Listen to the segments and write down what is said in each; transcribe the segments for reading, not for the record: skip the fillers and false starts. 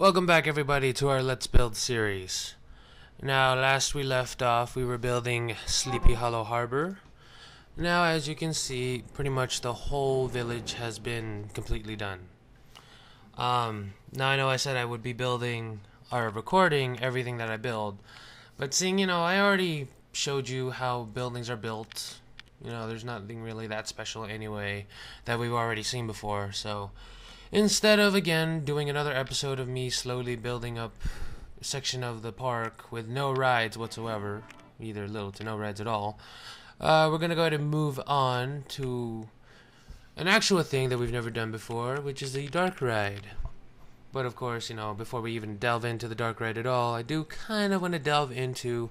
Welcome back everybody to our Let's Build series. Now last we left off we were building Sleepy Hollow Harbor. Now as you can see pretty much the whole village has been completely done. Now I know I said I would be building or recording everything that I build, but seeing I already showed you how buildings are built. There's nothing really that special anyway that we've already seen before, so instead of again doing another episode of me slowly building up a section of the park with no rides whatsoever, either little to no rides at all, we're gonna go ahead and move on to an actual thing that we've never done before, which is the dark ride. But of course, before we even delve into the dark ride at all, I do kind of want to delve into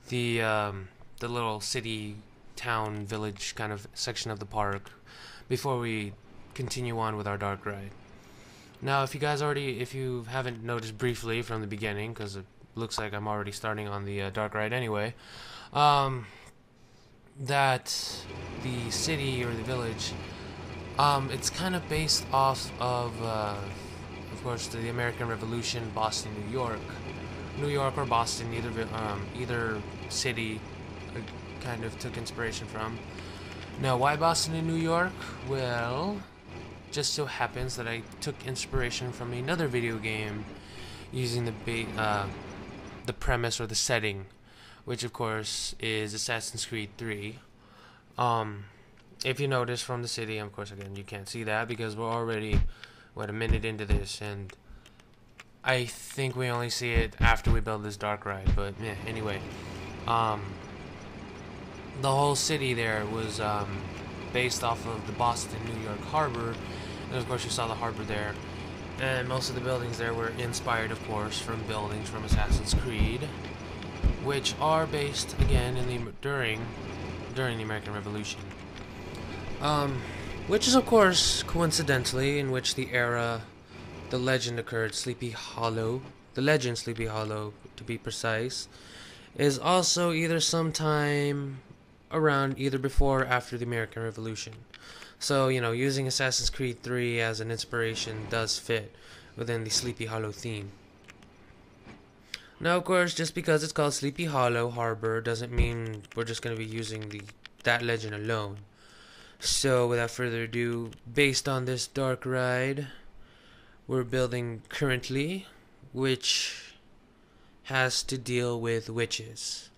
the little city, town, village kind of section of the park before we continue on with our dark ride. Now, if you haven't noticed briefly from the beginning, because it looks like I'm already starting on the dark ride anyway, that the city or the village, it's kind of based off of course, the American Revolution, Boston, New York or Boston, either city kind of took inspiration from. Now, why Boston and New York? Well, just so happens that I took inspiration from another video game using the premise or the setting, which of course is Assassin's Creed 3. If you notice from the city, of course, again, you can't see that because we're already a minute into this, and I think we only see it after we build this dark ride. But yeah, anyway, the whole city there was based off of the Boston, New York harbor, and of course you saw the harbor there, and most of the buildings there were inspired, of course, from buildings from Assassin's Creed, which are based again during the American Revolution. Which is, of course, coincidentally, in which the legend occurred, Sleepy Hollow, the legend Sleepy Hollow, to be precise, is also either sometime around either before or after the American Revolution. So, using Assassin's Creed 3 as an inspiration does fit within the Sleepy Hollow theme. Now, of course, just because it's called Sleepy Hollow Harbor doesn't mean we're just going to be using that legend alone. So, without further ado, based on this dark ride we're building currently, which has to deal with witches.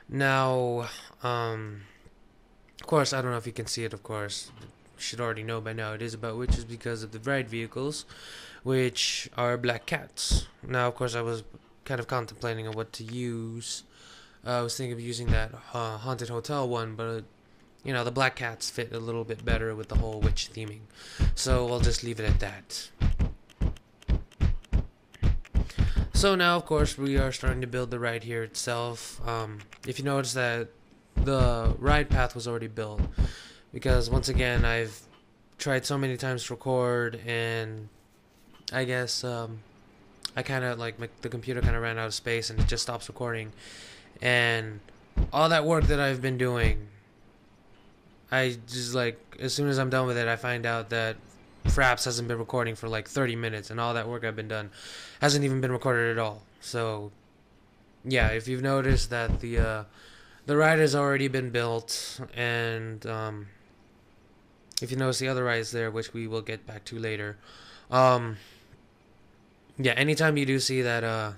Now, of course, I don't know if you can see it, of course. You should already know by now it is about witches because of the ride vehicles, which are black cats. Now, of course, I was kind of contemplating on what to use. I was thinking of using that haunted hotel one, but the black cats fit a little bit better with the whole witch theming. So I'll just leave it at that. So now, of course, we are starting to build the ride here itself. If you notice that the ride path was already built, because once again, I've tried so many times to record, and I guess I kind of the computer kind of ran out of space and it just stops recording. And all that work that I've been doing, I just as soon as I'm done with it, I find out that Fraps hasn't been recording for 30 minutes, and all that work I've been done hasn't even been recorded at all. So yeah, if you've noticed that the ride has already been built, and if you notice the other rides there, which we will get back to later, yeah, anytime you do see that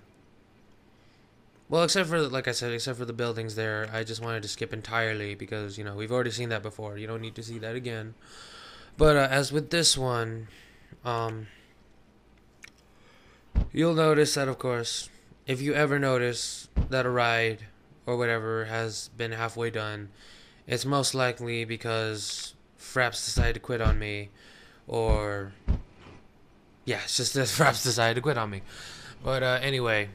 well, except for, like I said, except for the buildings there, I just wanted to skip entirely because, we've already seen that before. You don't need to see that again. But as with this one, you'll notice that, of course, if you ever notice that a ride or whatever has been halfway done, it's most likely because Fraps decided to quit on me, or yeah, it's just that Fraps decided to quit on me. But anyway,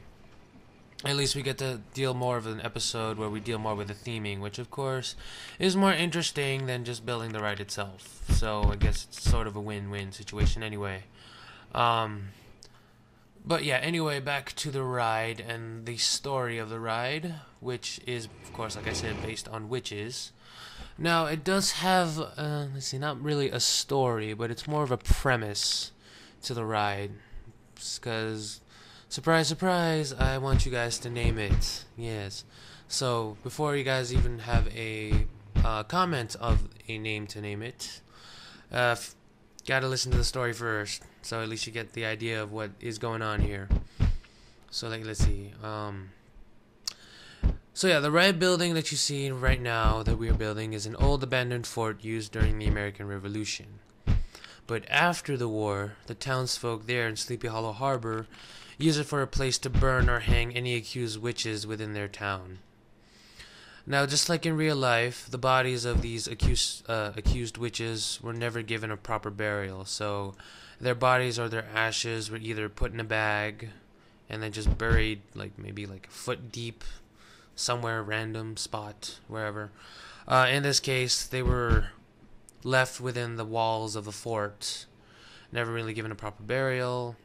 at least we get to deal more of an episode where we deal more with the theming, which of course is more interesting than just building the ride itself. So I guess it's sort of a win-win situation anyway. But yeah, anyway, back to the ride and the story of the ride, which is, of course, like I said, based on witches. Now, it does have, let's see, not really a story, but it's more of a premise to the ride. because surprise, surprise, I want you guys to name it. Yes. So before you guys even have a comment of a name to name it, gotta listen to the story first, so at least you get the idea of what is going on here. So like, let's see. So yeah, the red building that you see right now that we are building is an old abandoned fort used during the American Revolution. But after the war, the townsfolk there in Sleepy Hollow Harbor use it for a place to burn or hang any accused witches within their town. Now, just like in real life, the bodies of these accused witches were never given a proper burial, so their bodies or their ashes were either put in a bag and then just buried, like maybe like a foot deep, somewhere random spot, wherever. In this case, they were left within the walls of the fort, never really given a proper burial.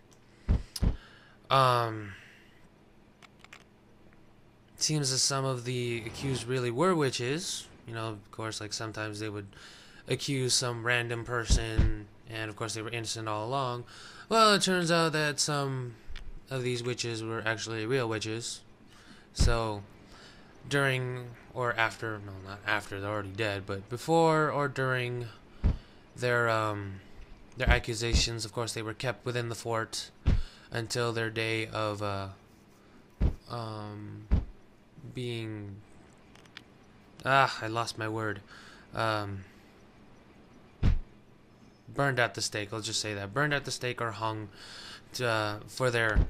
It seems that some of the accused really were witches. You know, of course, like sometimes they would accuse some random person, and of course they were innocent all along. Well, it turns out that some of these witches were actually real witches. So during or after, no, not after, they're already dead, but before or during their accusations, of course, they were kept within the fort until their day of being I lost my word. Burned at the stake. Let's just say that, burned at the stake or hung for their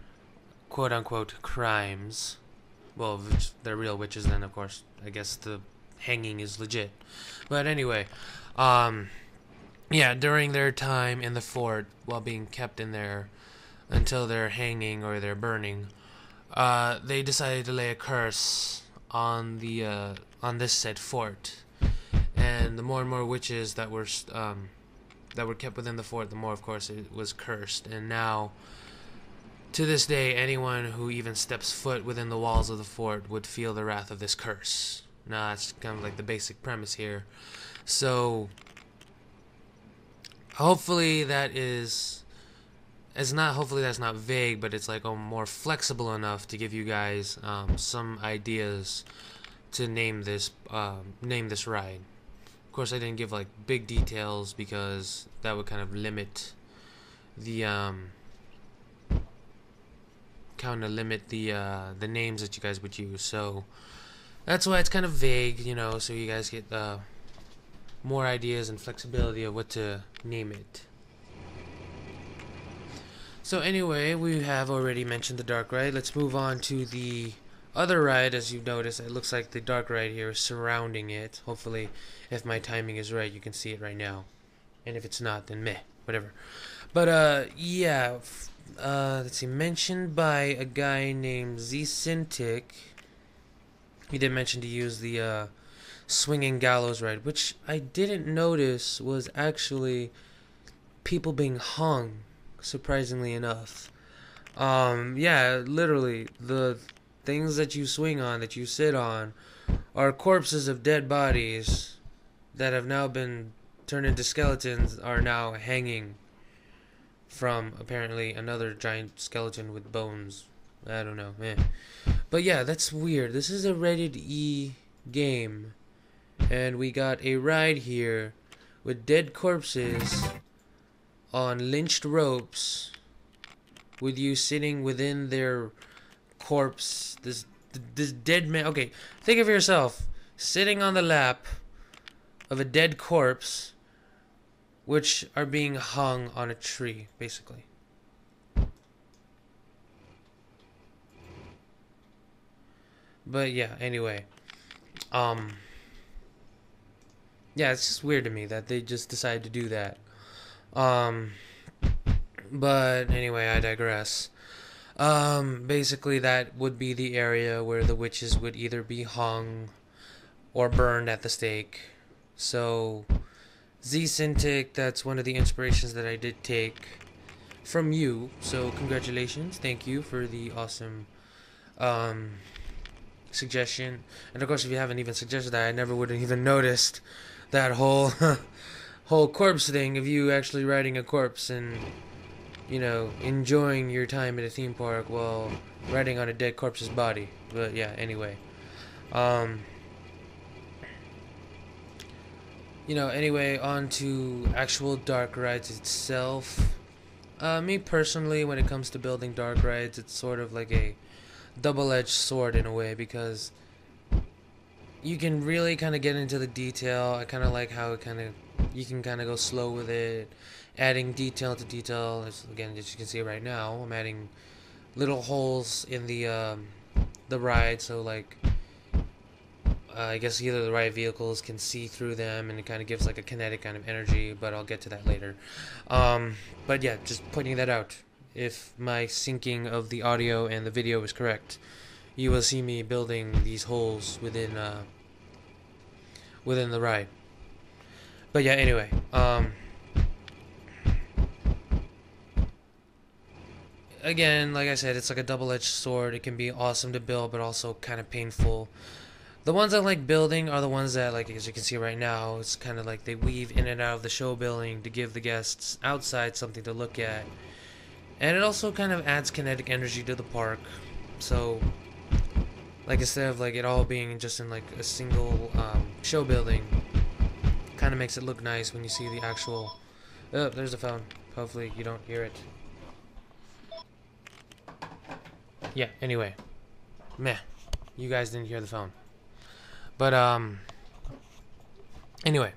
quote-unquote crimes. Well, if they're real witches, then of course I guess the hanging is legit. But anyway, yeah, during their time in the fort while being kept in there until their hanging or their burning, they decided to lay a curse on the on this said fort, and the more and more witches that were kept within the fort, the more, of course, it was cursed. And now, to this day, anyone who even steps foot within the walls of the fort would feel the wrath of this curse. Now, that's kind of like the basic premise here. So, hopefully that is, hopefully that's not vague, but it's like more flexible enough to give you guys some ideas to name this ride. Of course, I didn't give like big details because that would kind of limit the the names that you guys would use. So that's why it's kind of vague, you know, so you guys get more ideas and flexibility of what to name it. So anyway, we have already mentioned the dark ride. Let's move on to the other ride. As you've noticed, it looks like the dark ride here is surrounding it. Hopefully, if my timing is right, you can see it right now. And if it's not, then meh, whatever. But yeah, let's see, mentioned by a guy named Zintic. He did mention to use the swinging gallows ride, which I didn't notice was actually people being hung, surprisingly enough. Yeah, literally, the things that you swing on, that you sit on, are corpses of dead bodies that have now been turned into skeletons, are now hanging from apparently another giant skeleton with bones. I don't know, man. But yeah, that's weird. This is a rated E game, and we got a ride here with dead corpses on lynched ropes, with you sitting within their corpse. This dead man. Okay, think of yourself sitting on the lap of a dead corpse, which are being hung on a tree, basically. But yeah, anyway, yeah, it's just weird to me that they just decided to do that. But anyway, I digress. Basically that would be the area where the witches would either be hung or burned at the stake. So, Zintic, that's one of the inspirations that I did take from you. So, congratulations. Thank you for the awesome suggestion. And of course, if you haven't even suggested that, I never would have even noticed that whole whole corpse thing of you actually riding a corpse and enjoying your time at a theme park while riding on a dead corpse's body. But yeah, anyway. Anyway, on to actual dark rides itself. Me personally, when it comes to building dark rides, it's sort of like a double-edged sword in a way, because you can really kind of get into the detail. I kind of like how you can kind of go slow with it, adding detail to detail. Again, as you can see right now, I'm adding little holes in the ride, so like I guess either the ride vehicles can see through them, and it kind of gives like a kinetic kind of energy, but I'll get to that later. But yeah, just pointing that out. If my syncing of the audio and the video is correct, you will see me building these holes within the ride. But yeah, anyway, again, like I said, it's like a double-edged sword. It can be awesome to build, but also kind of painful. The ones I like building are the ones that, like, as you can see right now, it's kind of like they weave in and out of the show building to give the guests outside something to look at. And it also kind of adds kinetic energy to the park. So, like, instead of like it all being just in like a single show building, kind of makes it look nice when you see the actual... Oh, there's the phone. Hopefully you don't hear it. Yeah, anyway. Meh. You guys didn't hear the phone. But, anyway.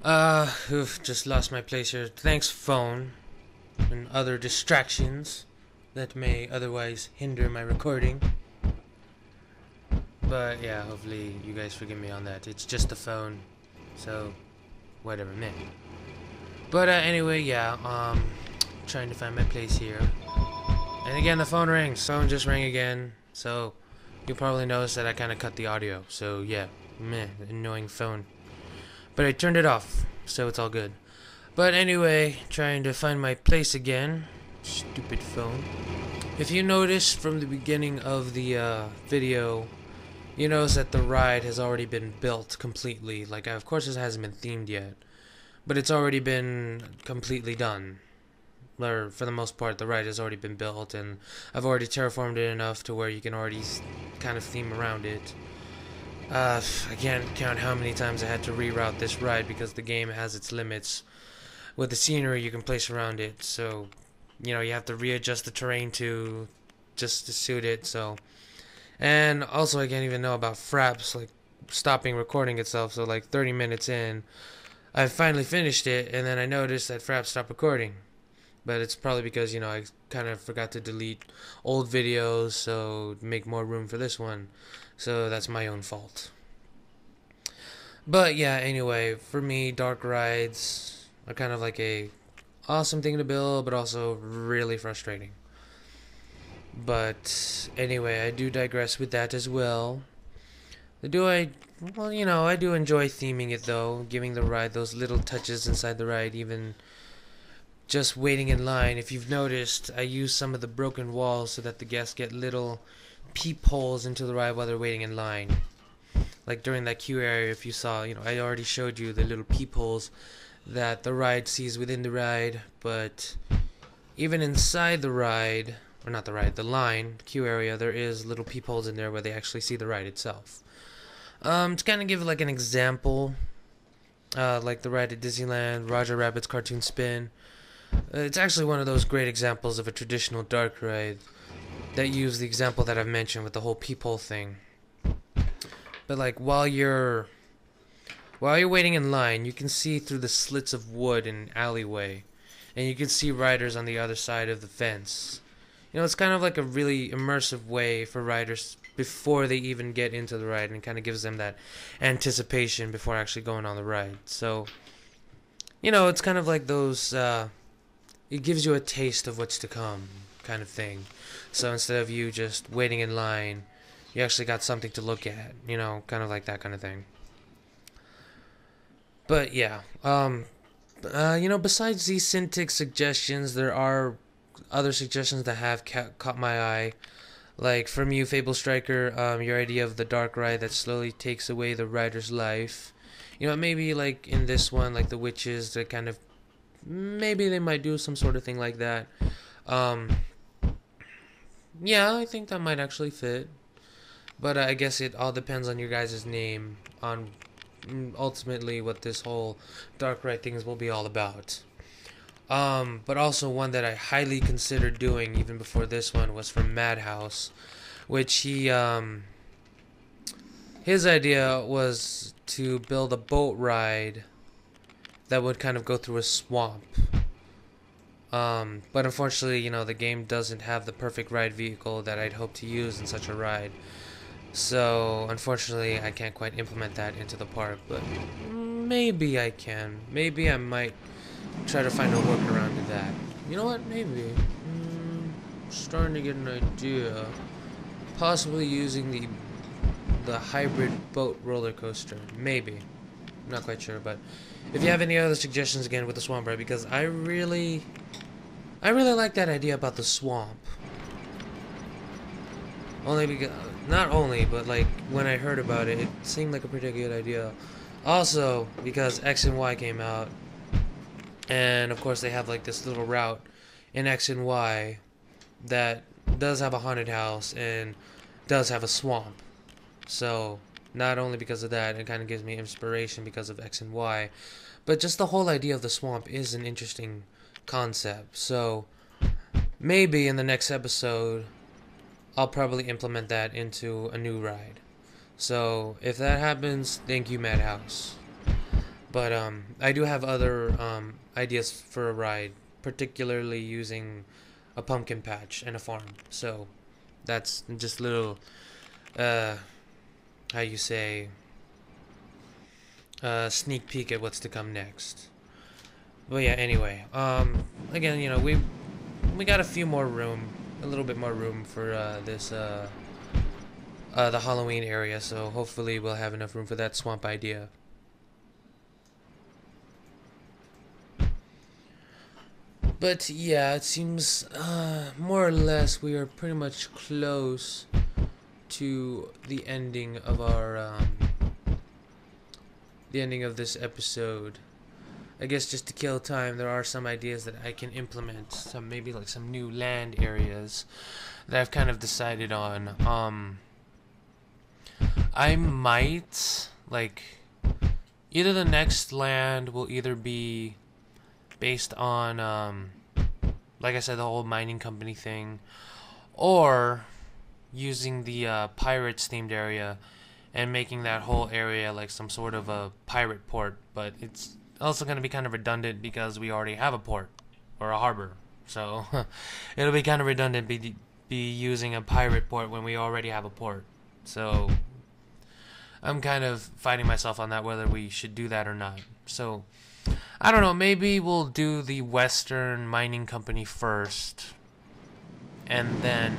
Just lost my place here. Thanks, phone. And other distractions that may otherwise hinder my recording. But, yeah, hopefully you guys forgive me on that. It's just the phone. So, whatever, meh. But, anyway, yeah, trying to find my place here. And again, the phone rings. Phone just rang again. So... you'll probably notice that I kind of cut the audio, so yeah, meh, annoying phone. But I turned it off, so it's all good. But anyway, trying to find my place again. Stupid phone. If you notice from the beginning of the video, you notice that the ride has already been built completely. Like, of course it hasn't been themed yet, but it's already been completely done. Or for the most part, the ride has already been built, and I've already terraformed it enough to where you can already kind of theme around it. I can't count how many times I had to reroute this ride because the game has its limits with the scenery you can place around it. So, you have to readjust the terrain just to suit it. So, and also I can't even know about Fraps like stopping recording itself. So like 30 minutes in, I finally finished it, and then I noticed that Fraps stopped recording. But it's probably because, I kind of forgot to delete old videos, so make more room for this one. So that's my own fault. But yeah, anyway, for me, dark rides are kind of like a awesome thing to build, but also really frustrating. But anyway, I do digress with that as well. I do enjoy theming it though, giving the ride those little touches inside the ride, even... just waiting in line. If you've noticed, I use some of the broken walls so that the guests get little peepholes into the ride while they're waiting in line. Like during that queue area, if you saw, I already showed you the little peepholes that the ride sees within the ride, but even inside the ride, or not the ride, the line, queue area, there is little peepholes in there where they actually see the ride itself. To kind of give like an example, like the ride at Disneyland, Roger Rabbit's Cartoon Spin. It's actually one of those great examples of a traditional dark ride that use the example that I've mentioned with the whole peephole thing. But like while you're waiting in line, you can see through the slits of wood in an alleyway, and you can see riders on the other side of the fence. It's kind of like a really immersive way for riders before they even get into the ride, and kind of gives them that anticipation before actually going on the ride. So, it's kind of like those it gives you a taste of what's to come kind of thing. So instead of you just waiting in line, you actually got something to look at, kind of like that kind of thing. But yeah, besides these Cintiq suggestions, there are other suggestions that have caught my eye. Like from you, Fable Striker, your idea of the dark ride that slowly takes away the rider's life. Maybe like in this one, like the witches that kind of maybe they might do some sort of thing like that. Um, yeah, I think that might actually fit. But I guess it all depends on your guys' name, on ultimately what this whole dark ride things will be all about. But also one that I highly considered doing even before this one was from Madhouse, which his idea was to build a boat ride that would kind of go through a swamp. But unfortunately, the game doesn't have the perfect ride vehicle that I'd hope to use in such a ride. So, unfortunately, I can't quite implement that into the park, but maybe I can. Maybe I might try to find a workaround to that. You know what? Maybe. Starting to get an idea. Possibly using the hybrid boat roller coaster. Maybe. I'm not quite sure, but if you have any other suggestions again with the swamp ride, because I really like that idea about the swamp. Only because, not only, but like when I heard about it, it seemed like a pretty good idea. Also, because X and Y came out, and of course they have like this little route in X and Y that does have a haunted house and does have a swamp. So, not only because of that, it kind of gives me inspiration because of X and Y, but just the whole idea of the swamp is an interesting concept. So, maybe in the next episode, I'll probably implement that into a new ride. So, if that happens, thank you, Madhouse. But I do have other ideas for a ride, particularly using a pumpkin patch and a farm. So, that's just a little, how you say, sneak peek at what's to come next. But yeah, anyway, again, we got a few more room, a little bit more room for this the Halloween area, so hopefully we'll have enough room for that swamp idea. But yeah, it seems more or less we are pretty much close to the ending of our the ending of this episode. I guess just to kill time, there are some ideas that I can implement, some maybe like some new land areas that I've kind of decided on. I might like either the next land will either be based on like I said, the whole mining company thing, or using the pirates themed area and making that whole area like some sort of a pirate port, but it's also going to be kind of redundant because we already have a port or a harbor, so it'll be kind of redundant be using a pirate port when we already have a port. So I'm kind of fighting myself on that whether we should do that or not. So I don't know, maybe we'll do the Western Mining Company first, and then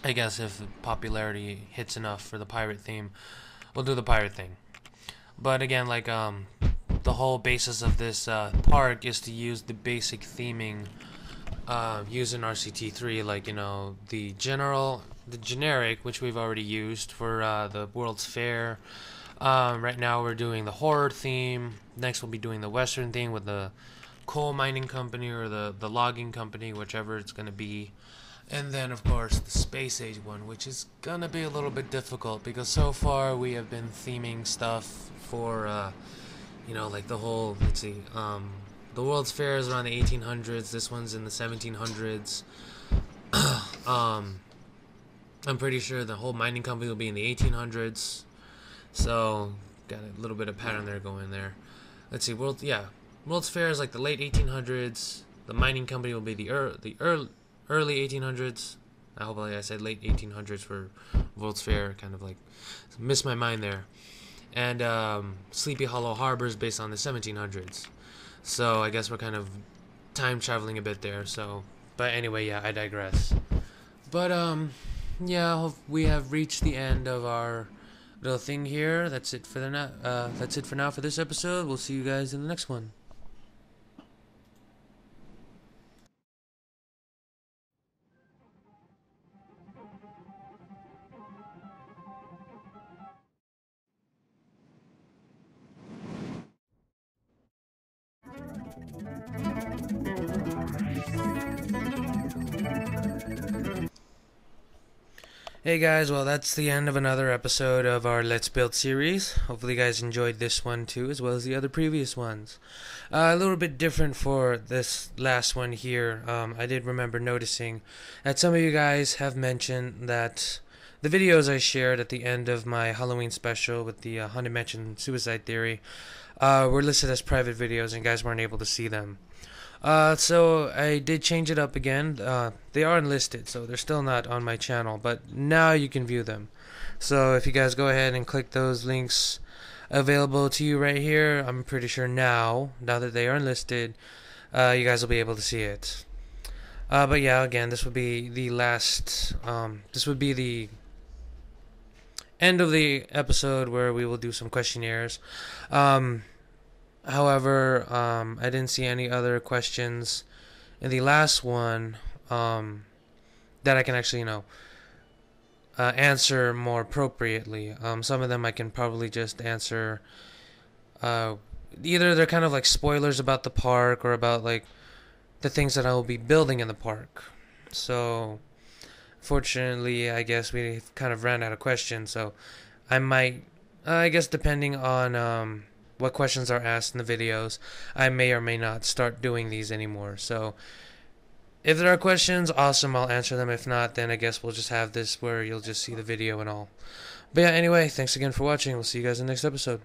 I guess if the popularity hits enough for the pirate theme, we'll do the pirate thing. But again, like the whole basis of this park is to use the basic theming used in RCT3, like the generic, which we've already used for the World's Fair. Right now we're doing the horror theme. Next we'll be doing the Western theme with the coal mining company or the logging company, whichever it's going to be. And then, of course, the Space Age one, which is going to be a little bit difficult because so far we have been theming stuff for, like the whole, let's see, the World's Fair is around the 1800s. This one's in the 1700s. I'm pretty sure the whole mining company will be in the 1800s. So, got a little bit of pattern there going there. Let's see, World's Fair is like the late 1800s. The mining company will be the early 1800s. I hope I said late 1800s for World's Fair. Kind of like missed my mind there. And Sleepy Hollow Harbor is based on the 1700s. So I guess we're kind of time traveling a bit there. So, but anyway, yeah, I digress. But yeah, we have reached the end of our little thing here. That's it for that's it for now for this episode. We'll see you guys in the next one. Hey guys, well that's the end of another episode of our Let's Build series. Hopefully you guys enjoyed this one too, as well as the other previous ones. A little bit different for this last one here. I did remember noticing that some of you guys have mentioned that the videos I shared at the end of my Halloween special with the Haunted Mansion Suicide Theory were listed as private videos and guys weren't able to see them. So I did change it up again. They are unlisted, so they're still not on my channel, but now you can view them. So if you guys go ahead and click those links available to you right here, I'm pretty sure now that they are unlisted, you guys will be able to see it. But yeah, again, this would be the last, this would be the end of the episode where we will do some questionnaires. However, I didn't see any other questions in the last one that I can actually, answer more appropriately. Some of them I can probably just answer. Either they're kind of like spoilers about the park or about like the things that I will be building in the park. So, fortunately, I guess we kind of ran out of questions. So, I might, I guess, depending on what questions are asked in the videos, I may or may not start doing these anymore. So if there are questions, awesome, I'll answer them. If not, then I guess we'll just have this where you'll just see the video and all. But yeah, anyway, thanks again for watching. We'll see you guys in the next episode.